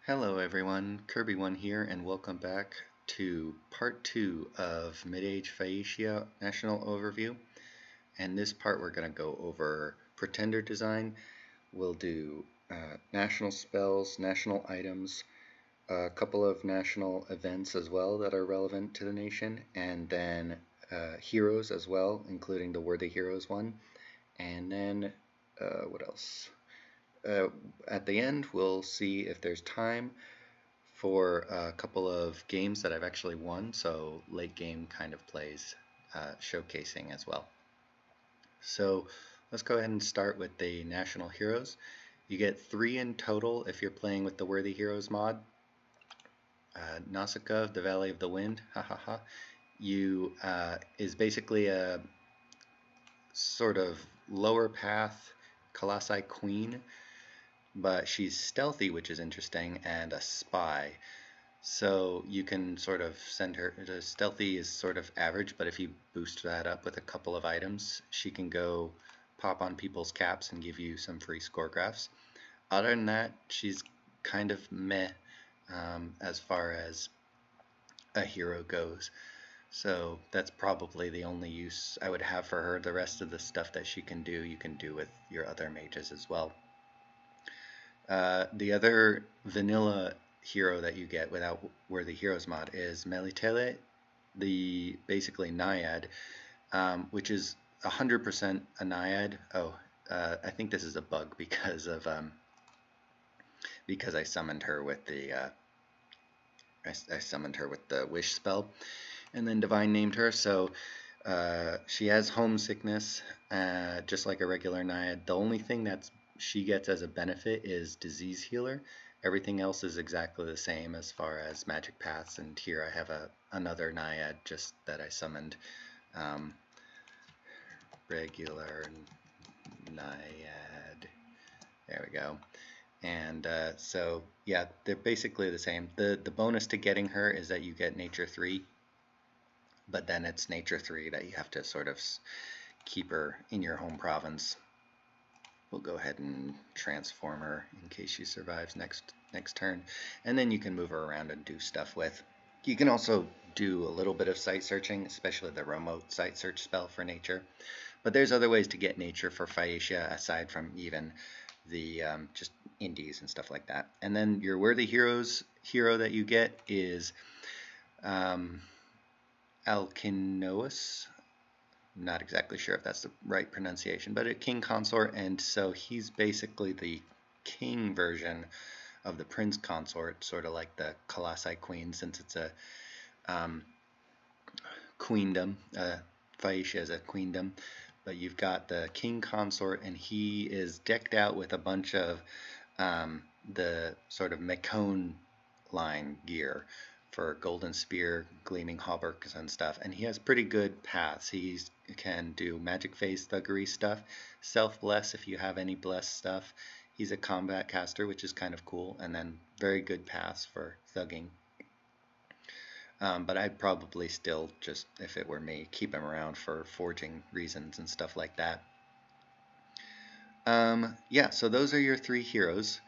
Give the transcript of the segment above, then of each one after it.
Hello everyone, Kirby1 here, and welcome back to part 2 of Mid-Age Phaeacia National Overview. And this part we're going to go over Pretender Design. We'll do national spells, national items, a couple of national events as well that are relevant to the nation, and then heroes as well, including the Worthy Heroes one. And then, what else? At the end, we'll see if there's time for a couple of games that I've actually won, so late game kind of plays showcasing as well. So let's go ahead and start with the National Heroes. You get 3 in total if you're playing with the Worthy Heroes mod. Nausicaa, the Valley of the Wind, is basically a sort of lower path Colossi Queen, but she's stealthy, which is interesting, and a spy. So you can sort of send her, the stealthy is sort of average, but if you boost that up with a couple of items, she can go pop on people's caps and give you some free score graphs. Other than that, she's kind of meh as far as a hero goes. So that's probably the only use I would have for her. The rest of the stuff that she can do, you can do with your other mages as well. The other vanilla hero that you get without Worthy Heroes mod is Melitele, the basically Naiad, which is 100% a Naiad. I think this is a bug because I summoned her with the I summoned her with the Wish spell, and then Divine named her. So she has homesickness, just like a regular Naiad. The only thing that she gets as a benefit is Disease Healer. Everything else is exactly the same as far as magic paths, and here I have another Naiad just that I summoned. Regular Naiad. There we go. And so yeah, they're basically the same. The bonus to getting her is that you get Nature 3, but then it's Nature 3 that you have to sort of keep her in your home province. We'll go ahead and transform her in case she survives next turn, and then you can move her around and do stuff with. You can also do a little bit of site searching, especially the remote site search spell for nature. But there's other ways to get nature for Phaeacia aside from even the just indies and stuff like that. And then your Worthy Heroes hero that you get is Alkinoos. Not exactly sure if that's the right pronunciation, but a king consort, and so he's basically the king version of the prince consort, sort of like the Colossi queen, since it's a queendom. Phaeacia is a queendom, but you've got the king consort, and he is decked out with a bunch of the sort of Macone line gear for golden spear, gleaming hauberks and stuff, and he has pretty good paths. He can do magic phase thuggery stuff, self bless if you have any bless stuff. He's a combat caster, which is kind of cool, and then very good paths for thugging. But I'd probably still just, if it were me, keep him around for forging reasons and stuff like that. Yeah, so those are your 3 heroes.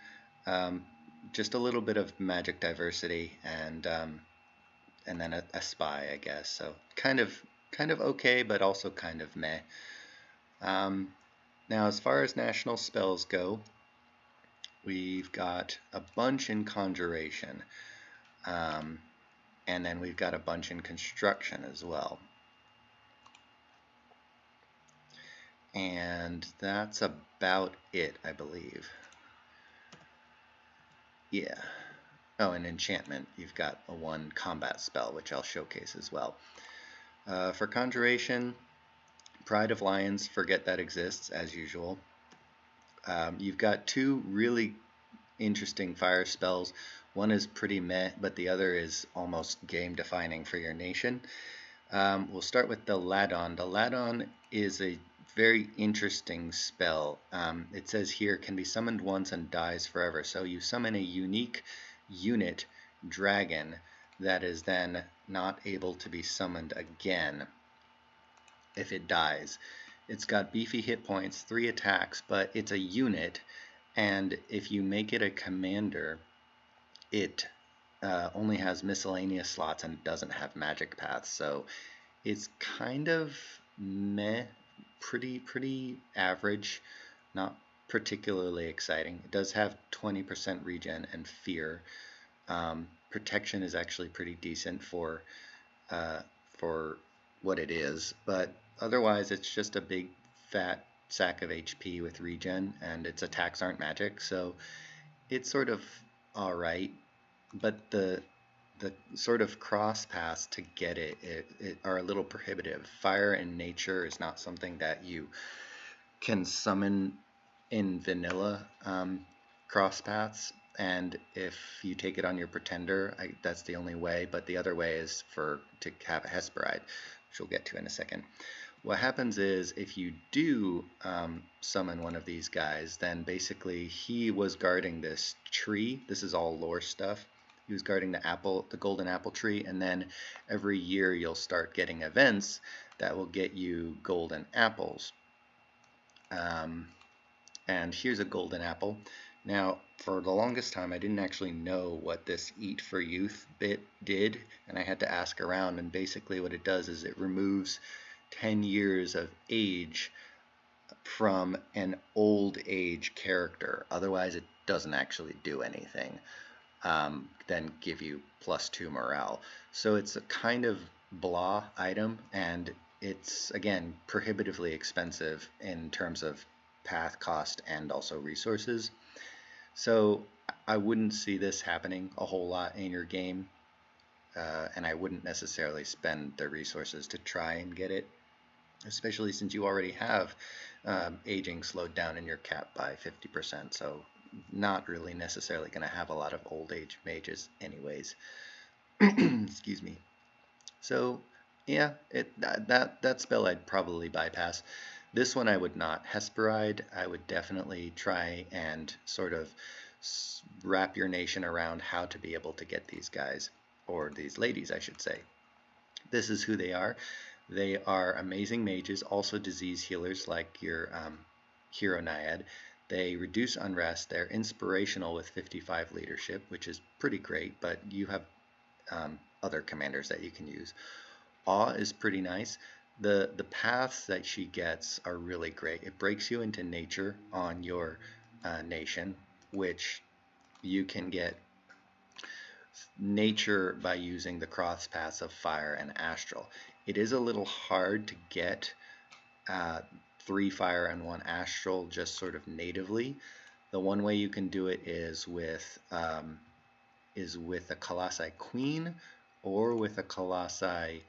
Just a little bit of magic diversity, and then a spy, I guess. So kind of okay, but also kind of meh. Now, as far as national spells go, we've got a bunch in conjuration, and then we've got a bunch in construction as well. And that's about it, I believe. Yeah. Oh, and enchantment, you've got a 1 combat spell, which I'll showcase as well. For conjuration, Pride of Lions, forget that exists, as usual. You've got 2 really interesting fire spells. One is pretty meh, but the other is almost game-defining for your nation. We'll start with the Ladon. The Ladon is a very interesting spell. It says here, can be summoned once and dies forever. So you summon a unique unit dragon that is then not able to be summoned again if it dies. It's got beefy hit points, 3 attacks, but it's a unit, and if you make it a commander, it only has miscellaneous slots and doesn't have magic paths, so it's kind of meh, pretty average, not particularly exciting. It does have 20% regen and fear. Protection is actually pretty decent uh, for what it is, but otherwise it's just a big fat sack of HP with regen, and its attacks aren't magic, so it's sort of alright. But the sort of cross paths to get it are a little prohibitive. Fire and nature is not something that you can summon in vanilla cross paths, and if you take it on your pretender, that's the only way. But the other way is to have a Hesperide, which we'll get to in a second. What happens is if you do summon one of these guys, then basically he was guarding this tree. This is all lore stuff. He was guarding the golden apple tree, and then every year you'll start getting events that will get you golden apples. And here's a golden apple. Now, for the longest time, I didn't actually know what this Eat for Youth bit did, and I had to ask around, and basically what it does is it removes 10 years of age from an old age character. Otherwise, it doesn't actually do anything. Then give you +2 morale. So it's a kind of blah item, and it's, again, prohibitively expensive in terms of path cost and also resources. So I wouldn't see this happening a whole lot in your game, and I wouldn't necessarily spend the resources to try and get it, especially since you already have aging slowed down in your cap by 50%, so not really necessarily going to have a lot of old age mages anyways. Excuse me. So yeah, that spell I'd probably bypass. This one I would not. Hesperide, I would definitely try and sort of wrap your nation around how to be able to get these guys, or these ladies I should say. This is who they are. They are amazing mages, also disease healers like your hero naiad. They reduce unrest. They're inspirational with 55 leadership, which is pretty great, but you have other commanders that you can use. Awe is pretty nice. The paths that she gets are really great. It breaks you into nature on your nation, which you can get nature by using the cross paths of fire and astral. It is a little hard to get 3 fire and 1 astral just sort of natively. The one way you can do it is with a Colossi Queen or with a Colossi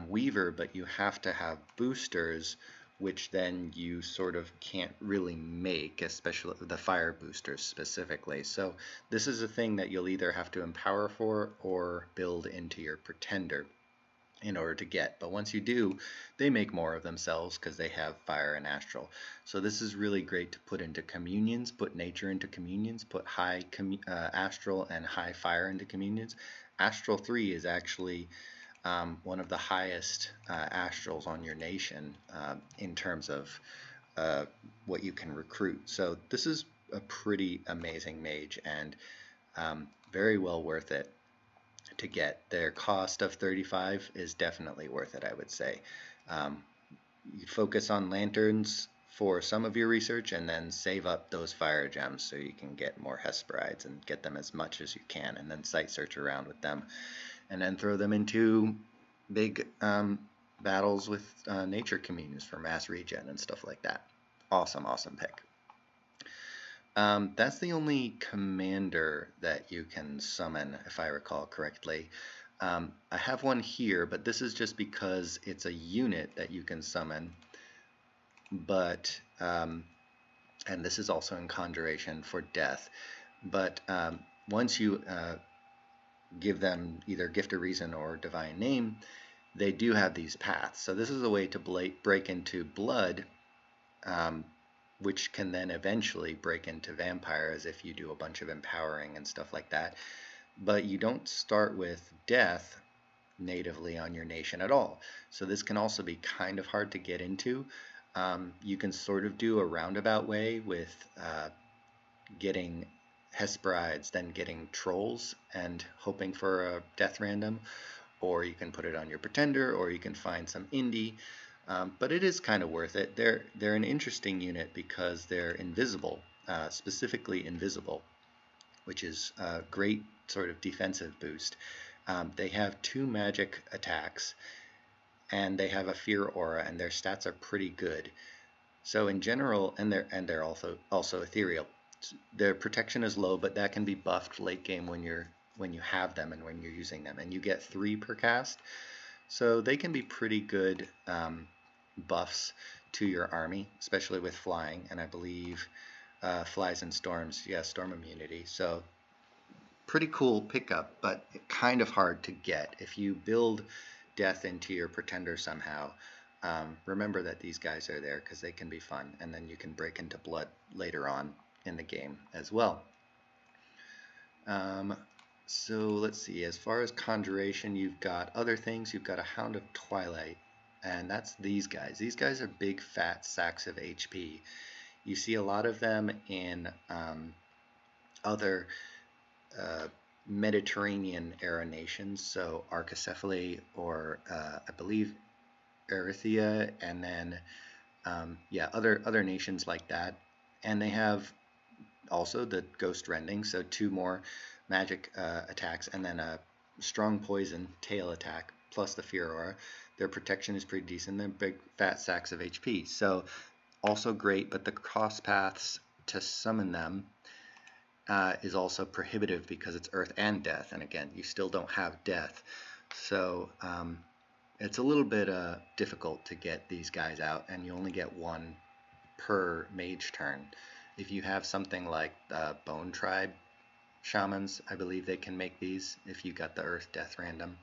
Weaver, but you have to have boosters, which then you sort of can't really make, especially the fire boosters specifically. So this is a thing that you'll either have to empower for or build into your pretender in order to get. But once you do, they make more of themselves because they have fire and astral. So this is really great to put into communions, put nature into communions, put high astral and high fire into communions. Astral 3 is actually one of the highest astrals on your nation in terms of what you can recruit. So this is a pretty amazing mage, and very well worth it to get. Their cost of 35 is definitely worth it, I would say. You focus on lanterns for some of your research, and then save up those fire gems so you can get more Hesperides and get them as much as you can, and then site search around with them, and then throw them into big battles with nature communions for mass regen and stuff like that. Awesome pick. That's the only commander that you can summon, if I recall correctly. I have one here, but this is just because it's a unit that you can summon. But and this is also in Conjuration for death. But once you give them either Gift of Reason or Divine Name, they do have these paths. So this is a way to break into Blood, which can then eventually break into Vampires if you do a bunch of empowering and stuff like that. But you don't start with Death natively on your nation at all. So this can also be kind of hard to get into. You can sort of do a roundabout way with getting Hesperides, then getting trolls and hoping for a death random, or you can put it on your pretender, or you can find some indie. But it is kind of worth it. They're an interesting unit because they're invisible, specifically invisible, which is a great sort of defensive boost. They have 2 magic attacks, and they have a fear aura, and their stats are pretty good. So in general, and they're also ethereal. Their protection is low, but that can be buffed late game when you have them and when you're using them, and you get 3 per cast. So they can be pretty good buffs to your army, especially with flying, and I believe flies and storms, yeah, storm immunity. So pretty cool pickup, but kind of hard to get. If you build death into your pretender somehow, remember that these guys are there because they can be fun, and then you can break into blood later on in the game as well. So let's see, as far as conjuration, you've got other things. You've got a Hound of Twilight, and that's these guys. These guys are big fat sacks of HP. You see a lot of them in other Mediterranean era nations, so Archaecephaly, or I believe Erythea, and then yeah, other nations like that. And they have also the Ghost Rending, so 2 more magic attacks, and then a strong poison tail attack plus the fear aura. Their protection is pretty decent. They're big fat sacks of HP, so also great, but the cross paths to summon them is also prohibitive because it's earth and death, and again, you still don't have death, so it's a little bit difficult to get these guys out, and you only get 1 per mage turn. If you have something like Bone Tribe Shamans, I believe they can make these if you got the earth death random.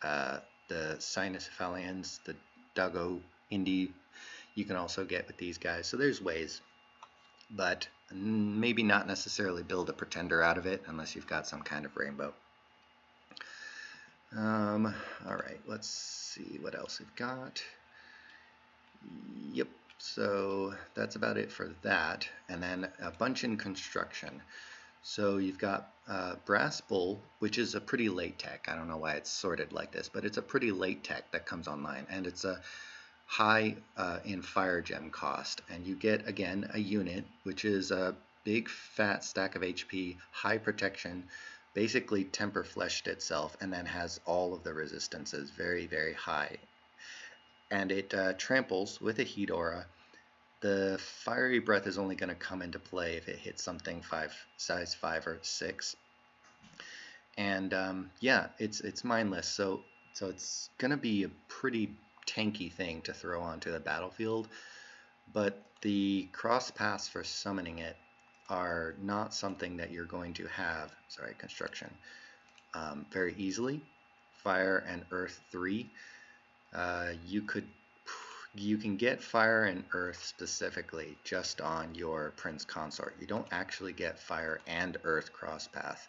The Cynocephalians, the Duggo Indie, you can also get with these guys, so there's ways, but maybe not necessarily build a pretender out of it unless you've got some kind of rainbow. Alright, let's see what else we've got. Yep, so that's about it for that. And then a bunch in construction. So you've got Brass Bull, which is a pretty late tech. I don't know why it's sorted like this, but it's a pretty late tech that comes online, and it's a high in fire gem cost, and you get again a unit which is a big fat stack of HP, high protection, basically temper fleshed itself, and then has all of the resistances very, very high, and it tramples with a heat aura. The fiery breath is only going to come into play if it hits something size 5 or 6, and yeah, it's mindless, so it's going to be a pretty tanky thing to throw onto the battlefield, but the cross paths for summoning it are not something that you're going to have, construction, very easily. Fire and earth 3, you can get fire and earth specifically just on your prince consort. You don't actually get fire and earth cross path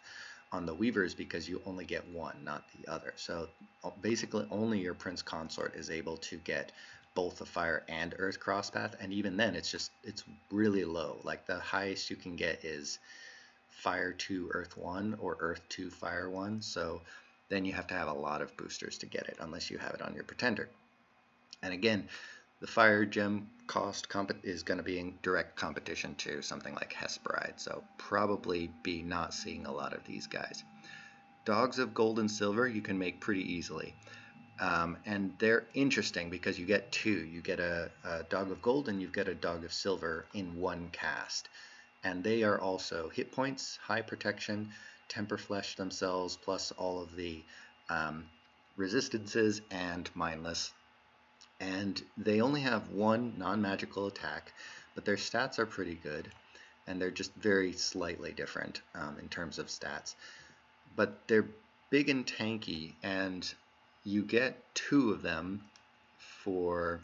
on the weavers because you only get 1, not the other. So basically only your prince consort is able to get both the fire and earth cross path, and even then it's really low. Like the highest you can get is fire 2 earth 1 or earth 2 fire 1, so then you have to have a lot of boosters to get it unless you have it on your pretender. And again, the fire gem cost is going to be in direct competition to something like Hesperide, so probably be not seeing a lot of these guys. Dogs of gold and silver you can make pretty easily, and they're interesting because you get 2. You get a dog of gold and you get a dog of silver in 1 cast, and they are also hit points, high protection, temper flesh themselves, plus all of the resistances, and mindless. And they only have 1 non-magical attack, but their stats are pretty good, and they're just very slightly different in terms of stats. But they're big and tanky, and you get 2 of them for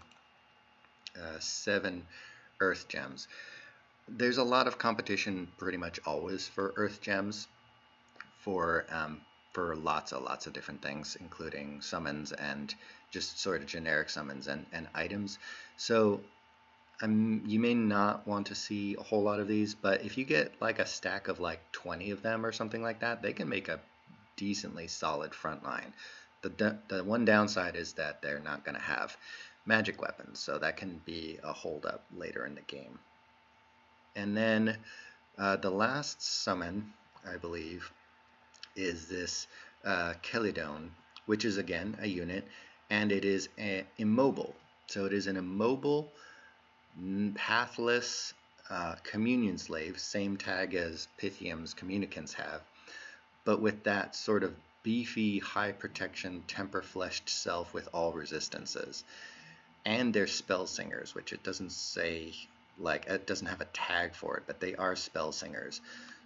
7 earth gems. There's a lot of competition pretty much always for earth gems for lots of different things, including summons and just sort of generic summons and items. So You may not want to see a whole lot of these, but if you get like a stack of like 20 of them or something like that, they can make a decently solid front line. The one downside is that they're not going to have magic weapons, so that can be a holdup later in the game. And then the last summon, I believe, is this Kelidone, which is again a unit, and it is immobile. So it is an immobile, pathless communion slave, same tag as Pythium's communicants have, but with that sort of beefy, high protection, temper-fleshed self with all resistances. And they're spell singers, which it doesn't say, like, it doesn't have a tag for it, but they are spell singers.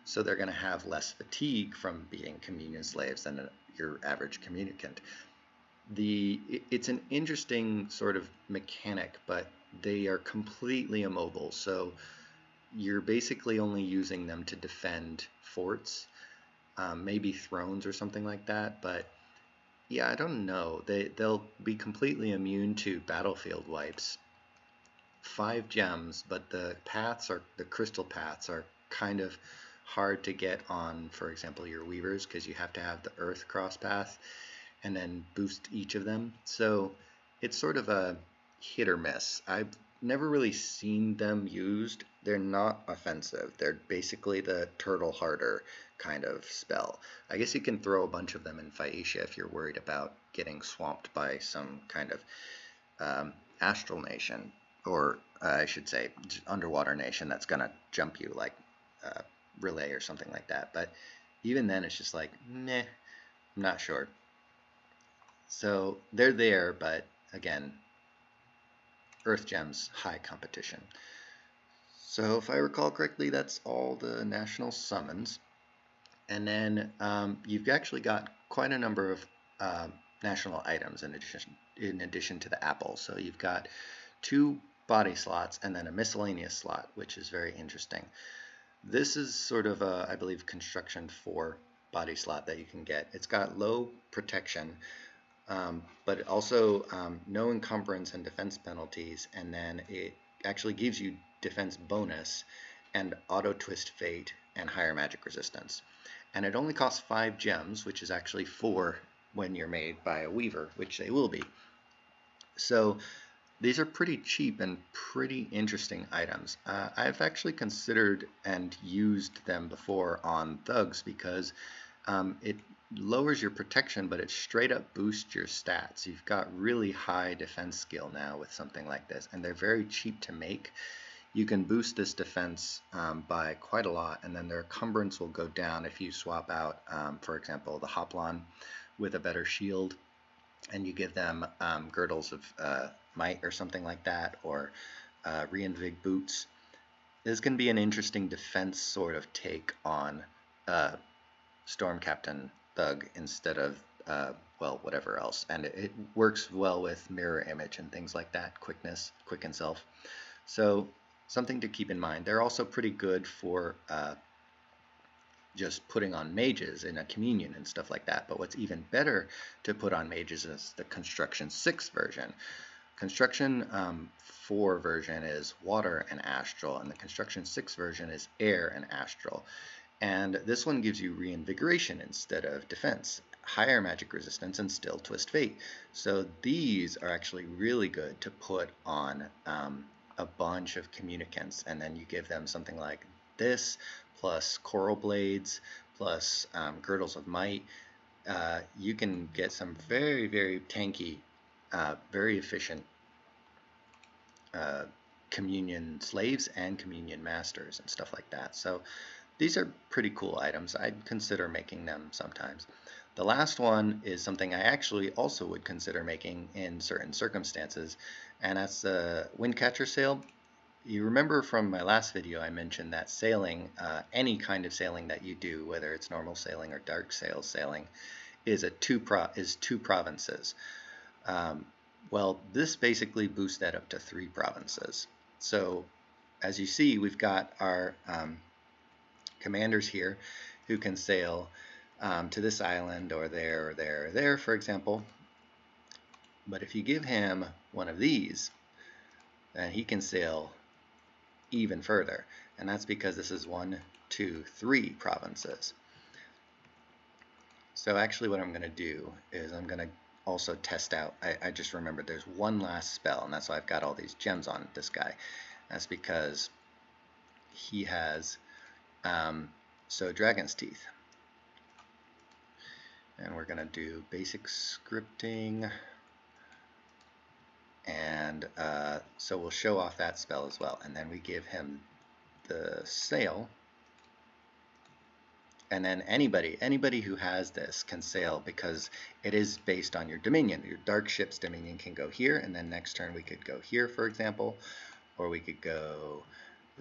So they're going to have less fatigue from being communion slaves than your average communicant. It's an interesting sort of mechanic, but they are completely immobile. So you're basically only using them to defend forts, maybe thrones or something like that. But yeah, I don't know. They'll be completely immune to battlefield wipes. 5 gems, but the crystal paths are kind of hard to get on, for example, your weavers, because you have to have the earth cross path and then boost each of them. So it's sort of a hit or miss. I've never really seen them used. They're not offensive. They're basically the turtle harder kind of spell. I guess you can throw a bunch of them in Phaeacia if you're worried about getting swamped by some kind of astral nation, or I should say underwater nation that's going to jump you, like Relay or something like that. But even then it's just like, meh, I'm not sure. So they're there, but again, Earth Gems, high competition. So if I recall correctly, that's all the national summons. And then you've actually got quite a number of national items in addition to the apple. So you've got 2 body slots and then a miscellaneous slot, which is very interesting. This is sort of a, I believe, construction 4 body slot that you can get. It's got low protection, but also no encumbrance and defense penalties, and then it actually gives you defense bonus and auto twist fate and higher magic resistance. And it only costs 5 gems, which is actually 4 when you're made by a weaver, which they will be. So these are pretty cheap and pretty interesting items. I've actually considered and used them before on thugs because it lowers your protection, but it straight up boosts your stats. You've got really high defense skill now with something like this, and they're very cheap to make. You can boost this defense by quite a lot, and then their encumbrance will go down if you swap out, for example, the Hoplon with a better shield, and you give them girdles of might or something like that, or reinvig boots. This can be an interesting defense sort of take on Storm Captain Thug instead of well, whatever else, and it works well with mirror image and things like that, quickness, quicken self. So something to keep in mind. They're also pretty good for just putting on mages in a communion and stuff like that. But what's even better to put on mages is the Construction 6 version. Construction 4 version is water and astral, and the Construction 6 version is air and astral. And this one gives you reinvigoration instead of defense, higher magic resistance, and still twist fate. So these are actually really good to put on a bunch of communicants, and then you give them something like this, plus coral blades, plus girdles of might. You can get some very, very tanky, very efficient communion slaves and communion masters and stuff like that. So these are pretty cool items. I'd consider making them sometimes. The last one is something I actually also would consider making in certain circumstances, and that's the Windcatcher Sail. You remember from my last video I mentioned that sailing, any kind of sailing that you do, whether it's normal sailing or dark sail sailing, is two provinces. Well, this basically boosts that up to 3 provinces. So as you see, we've got our commanders here who can sail to this island or there or there or there, for example. But if you give him one of these, then he can sail even further. And that's because this is 1, 2, 3 provinces. So actually what I'm going to do is I'm going to also test out, I just remembered there's one last spell, and that's why I've got all these gems on this guy. That's because he has so Dragon's Teeth. And we're going to do basic scripting, and so we'll show off that spell as well. And then we give him the sail, and then anybody who has this can sail because it is based on your dominion. Your dark ship's dominion can go here, and then next turn we could go here, for example, or we could go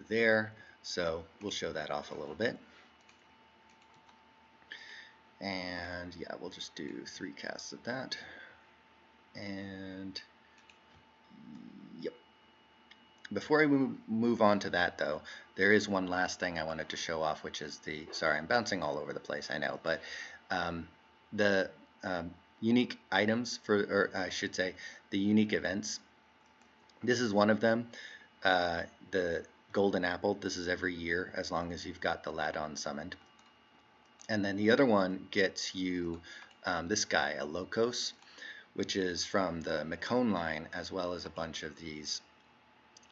there. So we'll show that off a little bit. And yeah, we'll just do 3 casts of that. And yep. Before I move on to that, though, there is one last thing I wanted to show off, which is the, sorry, I'm bouncing all over the place, I know, but the unique items, or I should say, the unique events. This is one of them, the golden apple. This is every year, as long as you've got the Ladon summoned. And then the other one gets you this guy, a Locos, which is from the Macone line, as well as a bunch of these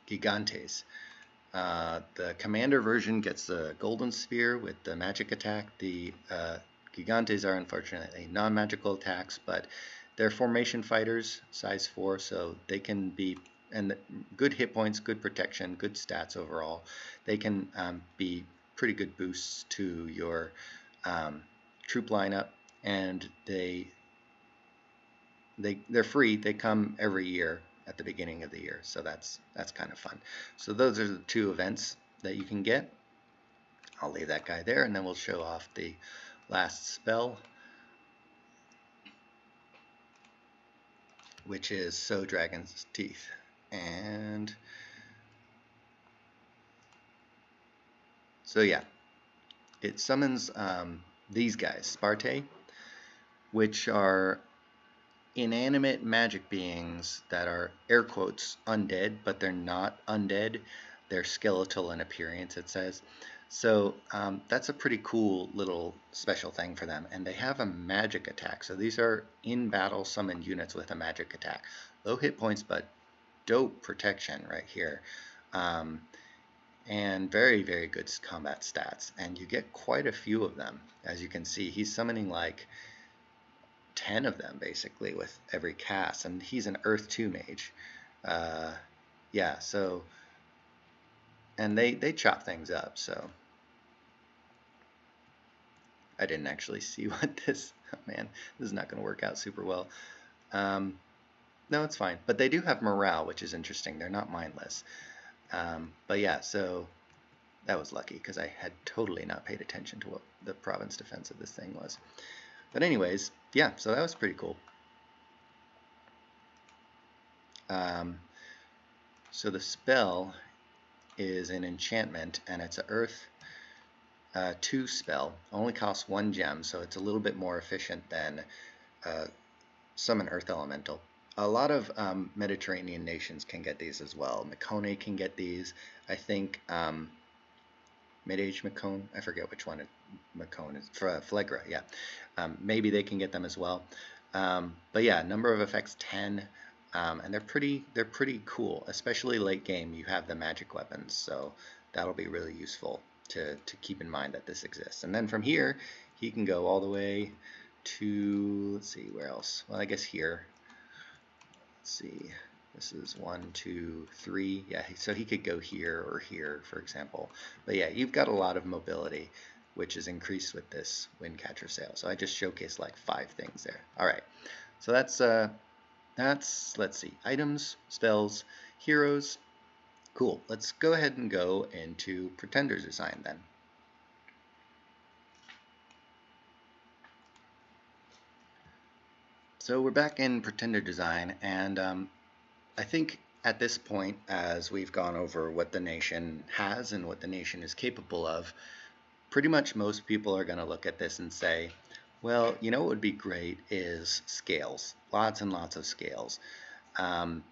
Gigantes. The commander version gets the golden sphere with the magic attack. The Gigantes are unfortunately non-magical attacks, but they're formation fighters, size 4, so they can be, and good hit points, good protection, good stats overall. They can be pretty good boosts to your troop lineup, and they're free. They come every year at the beginning of the year, so that's kind of fun. So those are the 2 events that you can get. I'll leave that guy there, and then we'll show off the last spell, which is Sow Dragon's Teeth. And so yeah, it summons these guys, Sparte, which are inanimate magic beings that are, air quotes, undead, but they're not undead. They're skeletal in appearance, it says. So that's a pretty cool little special thing for them. And they have a magic attack. So these are in-battle summoned units with a magic attack. Low hit points, but dope protection right here. And very, very good combat stats. And you get quite a few of them. As you can see, he's summoning like 10 of them basically with every cast, and he's an Earth 2 mage. Yeah, so, and they chop things up, so I didn't actually see what this, oh man, this is not going to work out super well. No, it's fine, but they do have morale, which is interesting. They're not mindless. But yeah, so that was lucky because I had totally not paid attention to what the province defense of this thing was. But anyways, yeah, so that was pretty cool. So the spell is an enchantment, and it's an Earth 2 spell. Only costs 1 gem, so it's a little bit more efficient than Summon Earth Elemental. A lot of Mediterranean nations can get these as well. Macone can get these. I think Mid-Age Macone, I forget which one Macone is, Phlegra, yeah. Maybe they can get them as well. But yeah, number of effects 10, and they're pretty cool, especially late game. You have the magic weapons, so that'll be really useful to keep in mind that this exists. And then from here, he can go all the way to, let's see, where else? Well, I guess here. Let's see. This is 1, 2, 3. Yeah, so he could go here or here, for example. But yeah, you've got a lot of mobility, which is increased with this Windcatcher sail. So I just showcased like 5 things there. All right, so that's let's see, items, spells, heroes. Cool. Let's go ahead and go into Pretender design then. So we're back in Pretender design, and I think at this point, as we've gone over what the nation has and what the nation is capable of, pretty much most people are going to look at this and say, well, you know what would be great is scales, lots and lots of scales. And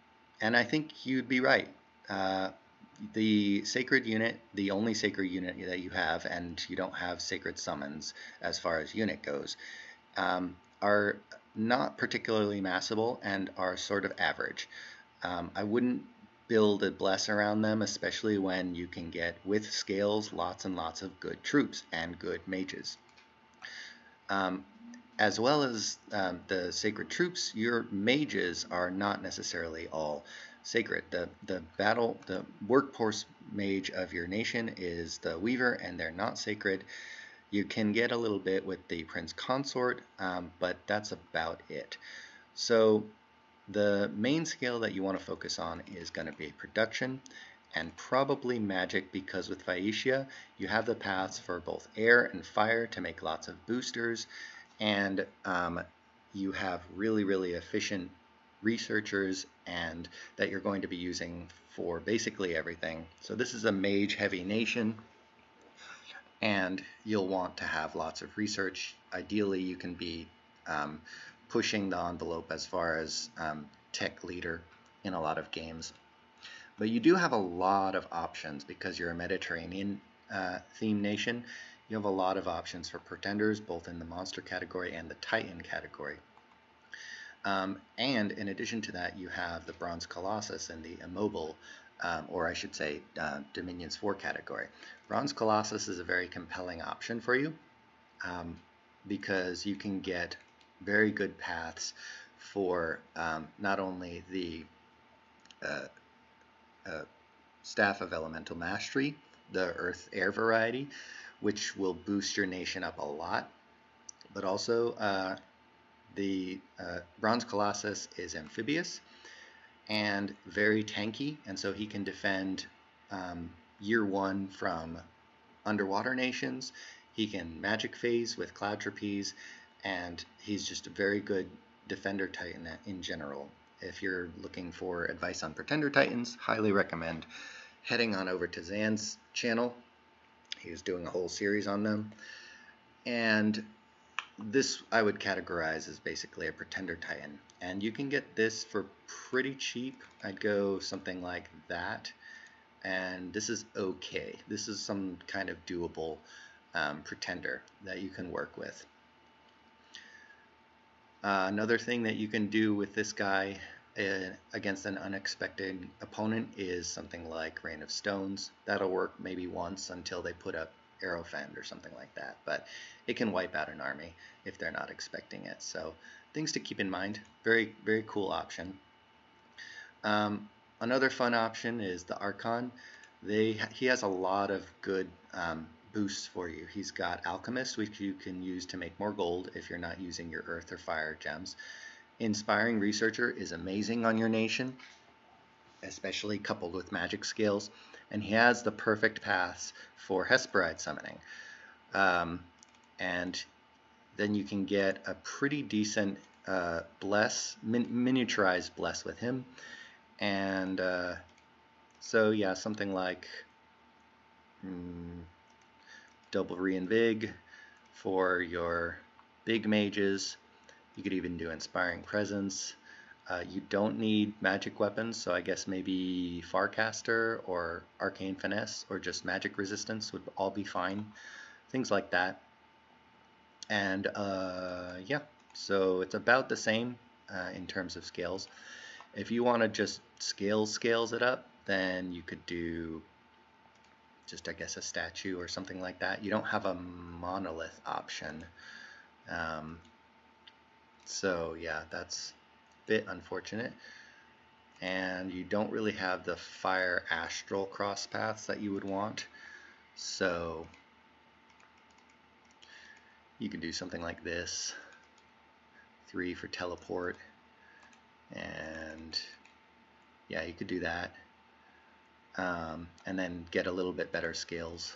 I think you'd be right. the sacred unit, the only sacred unit that you have, and you don't have sacred summons as far as unit goes, are not particularly massable and are sort of average. I wouldn't build a bless around them, especially when you can get, with scales, lots and lots of good troops and good mages. As well as the sacred troops, your mages are not necessarily all sacred. The workhorse mage of your nation is the Weaver, and they're not sacred. You can get a little bit with the Prince Consort, but that's about it. So the main skill that you want to focus on is going to be production and probably magic, because with Phaeacia you have the paths for both air and fire to make lots of boosters, and you have really efficient researchers and that you're going to be using for basically everything. So this is a mage heavy nation, and you'll want to have lots of research. Ideally you can be pushing the envelope as far as tech leader in a lot of games. But you do have a lot of options because you're a Mediterranean theme nation. You have a lot of options for pretenders, both in the monster category and the Titan category. And in addition to that, you have the Bronze Colossus in the immobile, or I should say Dominions 4 category. Bronze Colossus is a very compelling option for you because you can get very good paths for not only the Staff of Elemental Mastery, the Earth-Air variety, which will boost your nation up a lot, but also the Bronze Colossus is amphibious and very tanky, and so he can defend year one from underwater nations. He can magic phase with Cloud Trapeze, and he's just a very good defender titan in general. If you're looking for advice on pretender titans, highly recommend heading on over to Zan's channel. He's doing a whole series on them, and this I would categorize as basically a pretender titan, and you can get this for pretty cheap. I'd go something like that, and this is okay. This is some kind of doable pretender that you can work with. Another thing that you can do with this guy against an unexpected opponent is something like Rain of Stones. That'll work maybe once until they put up Aerofend or something like that, but it can wipe out an army if they're not expecting it. So things to keep in mind. Very cool option. Another fun option is the Archon. He has a lot of good boosts for you. He's got Alchemist, which you can use to make more gold if you're not using your Earth or Fire gems. Inspiring Researcher is amazing on your nation, especially coupled with magic skills, and he has the perfect paths for Hesperide summoning. And then you can get a pretty decent miniaturized bless with him, and so yeah, something like double reinvig for your big mages. You could even do Inspiring Presence. You don't need magic weapons, so I guess maybe Farcaster or Arcane Finesse or just magic resistance would all be fine. Things like that. And yeah, so it's about the same in terms of scales. If you want to just scales it up, then you could do just, I guess, a statue or something like that. You don't have a monolith option. So yeah, that's a bit unfortunate. And you don't really have the fire astral cross paths that you would want. So you could do something like this. 3 for teleport. And yeah, you could do that. And then get a little bit better scales.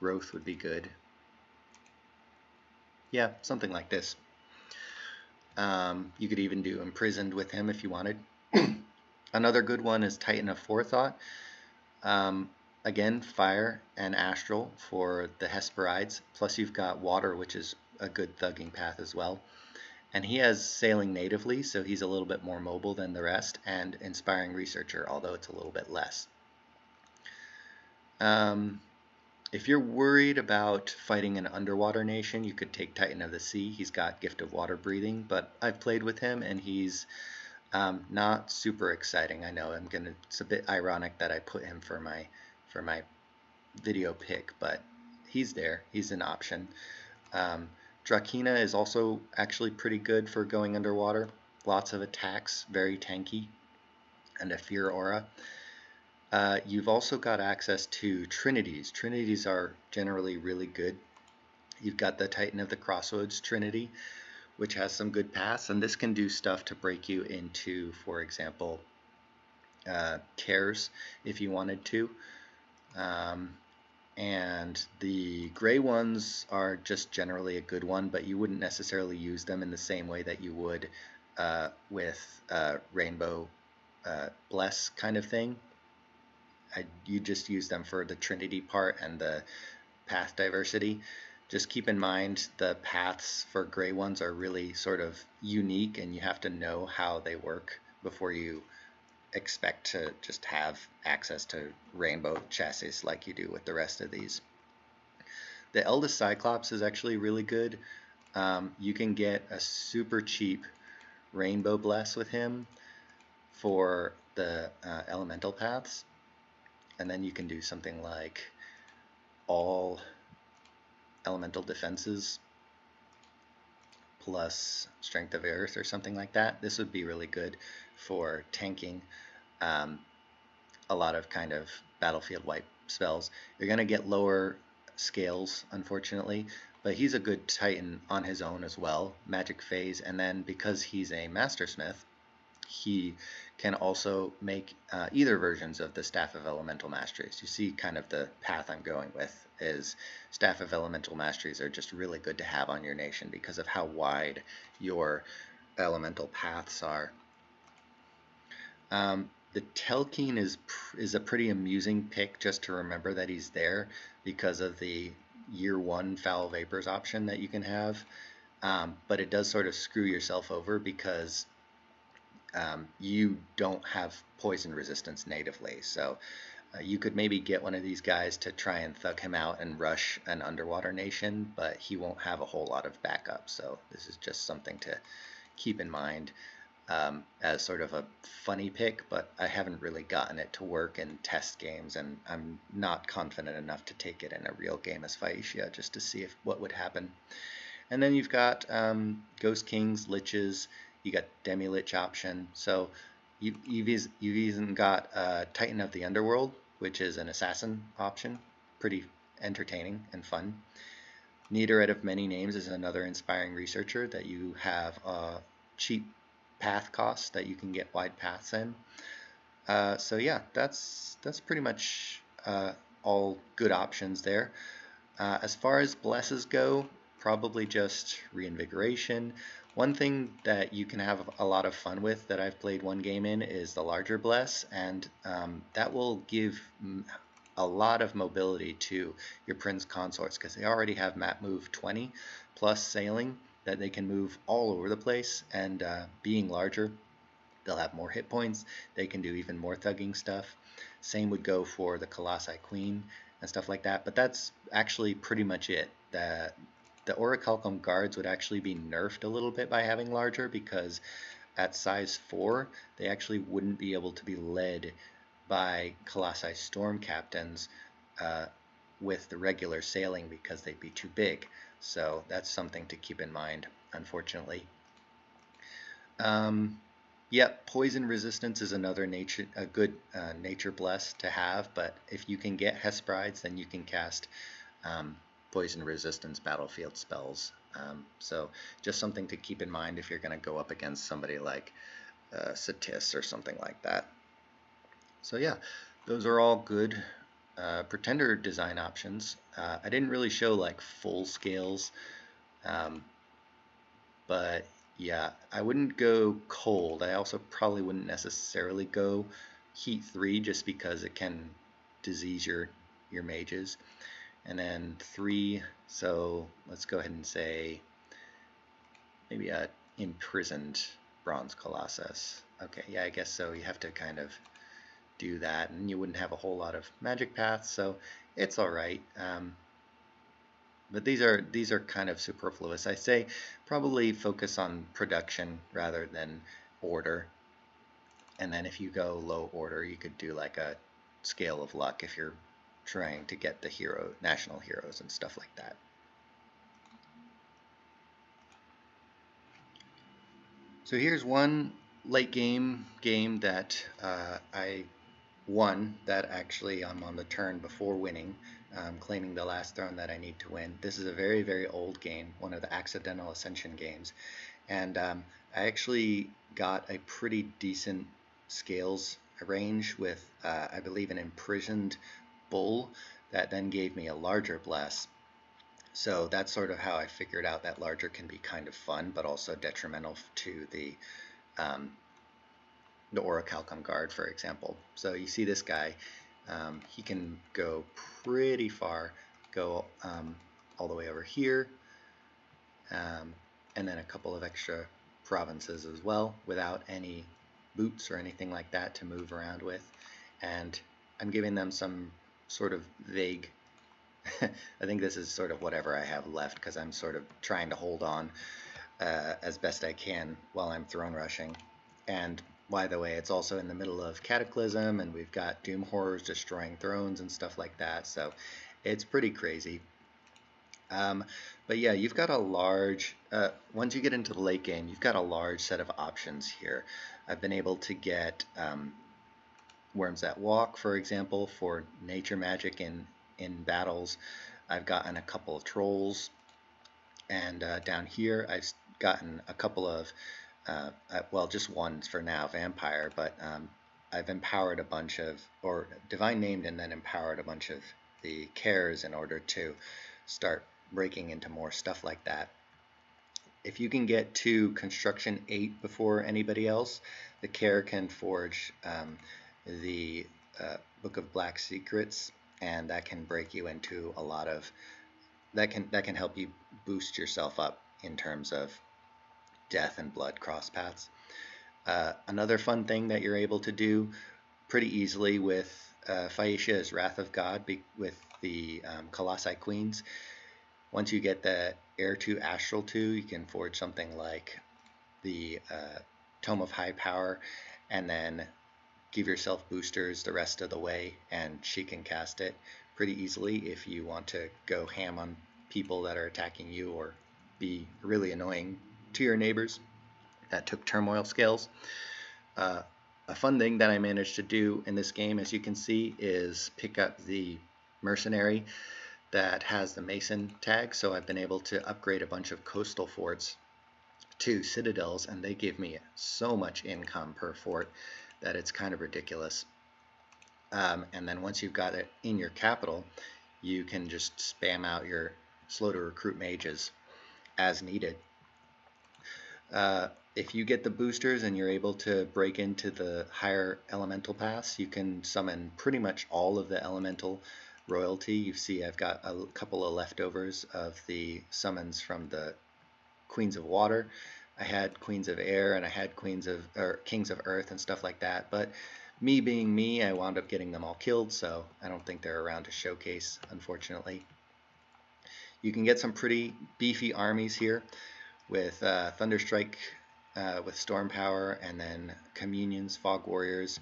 Growth would be good. Yeah, something like this. You could even do Imprisoned with him if you wanted. Another good one is Titan of Forethought. Again, fire and astral for the Hesperides. Plus you've got water, which is a good thugging path as well. And he has sailing natively, so he's a little bit more mobile than the rest, and inspiring researcher, although it's a little bit less. If you're worried about fighting an underwater nation, you could take Titan of the Sea. He's got Gift of Water Breathing, but I've played with him and he's not super exciting. I know it's a bit ironic that I put him for my video pick, but he's there. He's an option. Drakina is also actually pretty good for going underwater. Lots of attacks, very tanky, and a fear aura. You've also got access to Trinities. Trinities are generally really good. You've got the Titan of the Crossroads Trinity, which has some good paths, and this can do stuff to break you into, for example, tears if you wanted to. And the gray ones are just generally a good one, but you wouldn't necessarily use them in the same way that you would with Rainbow Bless kind of thing. You just use them for the Trinity part and the path diversity. Just keep in mind the paths for gray ones are really sort of unique, and you have to know how they work before you expect to just have access to rainbow chassis like you do with the rest of these. The Eldest Cyclops is actually really good. You can get a super cheap rainbow bless with him for the elemental paths, and then you can do something like all elemental defenses plus strength of earth or something like that. This would be really good for tanking a lot of kind of battlefield wipe spells. You're going to get lower scales, unfortunately, but he's a good Titan on his own as well, magic phase, and then because he's a Mastersmith, he can also make either versions of the Staff of Elemental Masteries. You see kind of the path I'm going with is Staff of Elemental Masteries are just really good to have on your nation because of how wide your elemental paths are. The Telkine is a pretty amusing pick just to remember that he's there because of the year 1 Foul Vapors option that you can have. But it does sort of screw yourself over because you don't have poison resistance natively. So you could maybe get one of these guys to try and thug him out and rush an underwater nation, but he won't have a whole lot of backup. So this is just something to keep in mind as sort of a funny pick, but I haven't really gotten it to work in test games, and I'm not confident enough to take it in a real game as Phaeacia just to see what would happen. And then you've got Ghost Kings, Liches, you got Demi-Lich option. So you've even got Titan of the Underworld, which is an assassin option. Pretty entertaining and fun. Neaterette of Many Names is another inspiring researcher that you have cheap path costs that you can get wide paths in. So yeah, that's pretty much all good options there. As far as blesses go, probably just Reinvigoration. One thing that you can have a lot of fun with that I've played one game in is the larger bless, and that will give a lot of mobility to your Prince Consorts because they already have map move 20 plus sailing that they can move all over the place, and being larger, they'll have more hit points. They can do even more thugging stuff. Same would go for the Colossi Queen and stuff like that, but that's actually pretty much it. The Orichalcum Guards would actually be nerfed a little bit by having larger because at size 4, they actually wouldn't be able to be led by Colossi Storm Captains with the regular sailing because they'd be too big. So that's something to keep in mind, unfortunately. Yep, poison resistance is another good nature bless to have, but if you can get Hesperides, then you can cast poison resistance battlefield spells. So just something to keep in mind if you're going to go up against somebody like Satis or something like that. So yeah, those are all good pretender design options. I didn't really show like full scales, but yeah, I wouldn't go cold. I also probably wouldn't necessarily go heat 3 just because it can disease your mages. And then 3, so let's go ahead and say maybe a imprisoned bronze colossus. Okay, yeah, I guess so. You have to kind of do that, and you wouldn't have a whole lot of magic paths, so it's all right. But these are kind of superfluous. I say probably focus on production rather than order. And then if you go low order, you could do like a scale of luck if you're trying to get the national heroes and stuff like that. So here's one late game that I won, that actually I'm on the turn before winning, claiming the last throne that I need to win. This is a very, very old game, one of the Accidental Ascension games, and I actually got a pretty decent scales range with, I believe, an imprisoned bull that then gave me a larger bless. So that's sort of how I figured out that larger can be kind of fun, but also detrimental to um, the Orichalcum Guard, for example. So you see this guy, he can go pretty far, go all the way over here, and then a couple of extra provinces as well, without any boots or anything like that to move around with. And I'm giving them some sort of vague I think this is sort of whatever I have left, because I'm sort of trying to hold on as best I can while I'm throne rushing. And by the way, it's also in the middle of Cataclysm, and we've got Doom Horrors destroying thrones and stuff like that, so it's pretty crazy. But yeah, you've got a large, once you get into the late game, you've got a large set of options here. I've been able to get Worms That Walk, for example, for nature magic in battles. I've gotten a couple of trolls, and down here I've gotten a couple of, well, just one for now, vampire, but I've empowered a bunch of, or divine named and then empowered a bunch of the cares in order to start breaking into more stuff like that. If you can get to construction 8 before anybody else, the care can forge the Book of Black Secrets, and that can break you into a lot of, that can help you boost yourself up in terms of death and blood cross paths. Another fun thing that you're able to do pretty easily with Phaeacia is Wrath of God with the Colossi Queens. Once you get the Heir to Astral 2, you can forge something like the Tome of High Power, and then give yourself boosters the rest of the way, and she can cast it pretty easily if you want to go ham on people that are attacking you or be really annoying to your neighbors that took turmoil scales. A fun thing that I managed to do in this game, as you can see, is pick up the mercenary that has the Mason tag, so I've been able to upgrade a bunch of coastal forts to citadels, and they give me so much income per fort that it's kind of ridiculous. And then once you've got it in your capital, you can just spam out your slow to recruit mages as needed. If you get the boosters and you're able to break into the higher elemental paths, you can summon pretty much all of the elemental royalty. You see I've got a couple of leftovers of the summons from the Queens of Water. I had Queens of Air, and I had Kings of Earth and stuff like that, but me being me, I wound up getting them all killed, so I don't think they're around to showcase, unfortunately. You can get some pretty beefy armies here with Thunderstrike with Storm Power, and then Communions, Fog Warriors.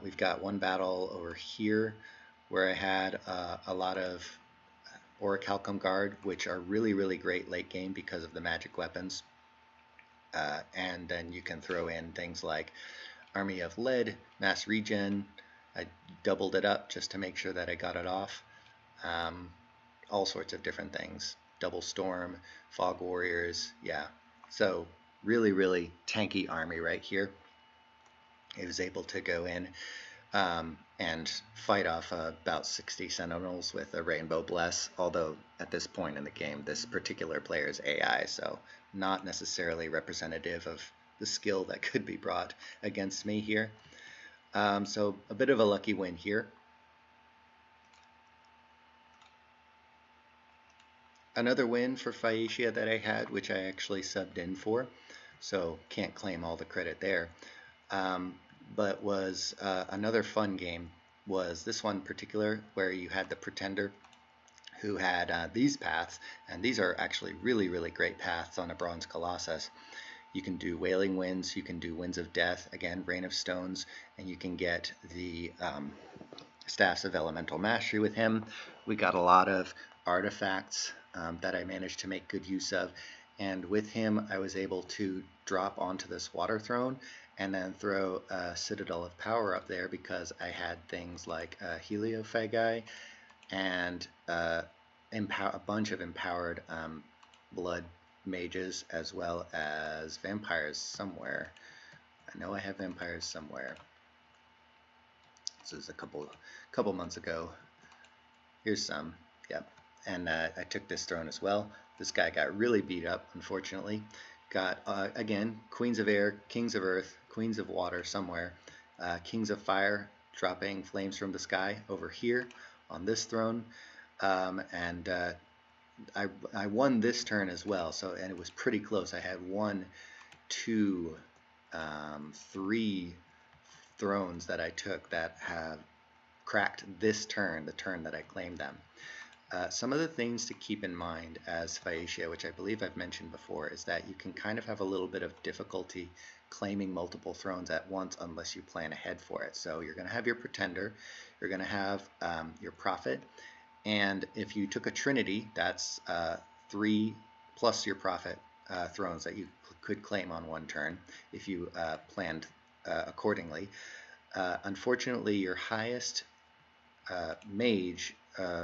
We've got one battle over here where I had a lot of Orichalcum Guard, which are really, really great late game because of the magic weapons. And then you can throw in things like Army of Lead, Mass Regen. I doubled it up just to make sure that I got it off. All sorts of different things. Double Storm, Fog Warriors, yeah. So really, really tanky army right here. It was able to go in and fight off about 60 Sentinels with a Rainbow Bless, although at this point in the game, this particular player is AI, so not necessarily representative of the skill that could be brought against me here. So a bit of a lucky win here. Another win for Phaeacia that I had, which I actually subbed in for, so can't claim all the credit there. Um, but was another fun game was this one in particular where you had the Pretender who had these paths, and these are actually really, really great paths on a Bronze Colossus. You can do Wailing Winds, you can do Winds of Death, again, Rain of Stones, and you can get the Staffs of Elemental Mastery with him. We got a lot of artifacts that I managed to make good use of, and with him I was able to drop onto this water throne and then throw a Citadel of Power up there because I had things like Heliophagi and a bunch of empowered blood mages as well as vampires somewhere. I know I have vampires somewhere. This is a couple months ago. Here's some. Yep. And I took this throne as well. This guy got really beat up, unfortunately. Got, again, Queens of Air, Kings of Earth, Queens of Water somewhere. Kings of Fire dropping flames from the sky over here on this throne. And I won this turn as well, and it was pretty close. I had 1, 2, 3 thrones that I took that have cracked this turn, the turn that I claimed them. Some of the things to keep in mind as Phaeacia, which I believe I've mentioned before, is that you can kind of have a little bit of difficulty claiming multiple thrones at once unless you plan ahead for it. So you're going to have your Pretender, you're going to have your Prophet, and if you took a Trinity, that's 3 plus your Prophet thrones that you could claim on one turn if you planned accordingly. Unfortunately, your highest mage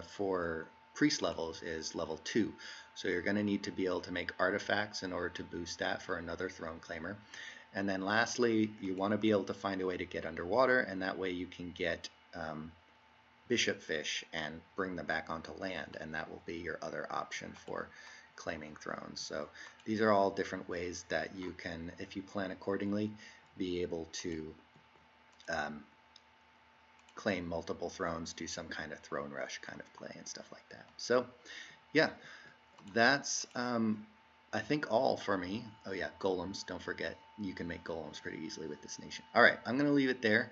for priest levels is level 2. So you're going to need to be able to make artifacts in order to boost that for another throne claimer. And then lastly, you want to be able to find a way to get underwater, and that way you can get bishop fish and bring them back onto land, and that will be your other option for claiming thrones. So these are all different ways that you can, if you plan accordingly, be able to claim multiple thrones, do some kind of throne rush kind of play and stuff like that. So yeah, that's I think all for me. Oh yeah, golems, don't forget, you can make golems pretty easily with this nation. All right, I'm going to leave it there.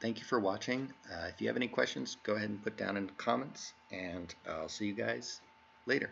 Thank you for watching. If you have any questions, go ahead and put down in the comments, and I'll see you guys later.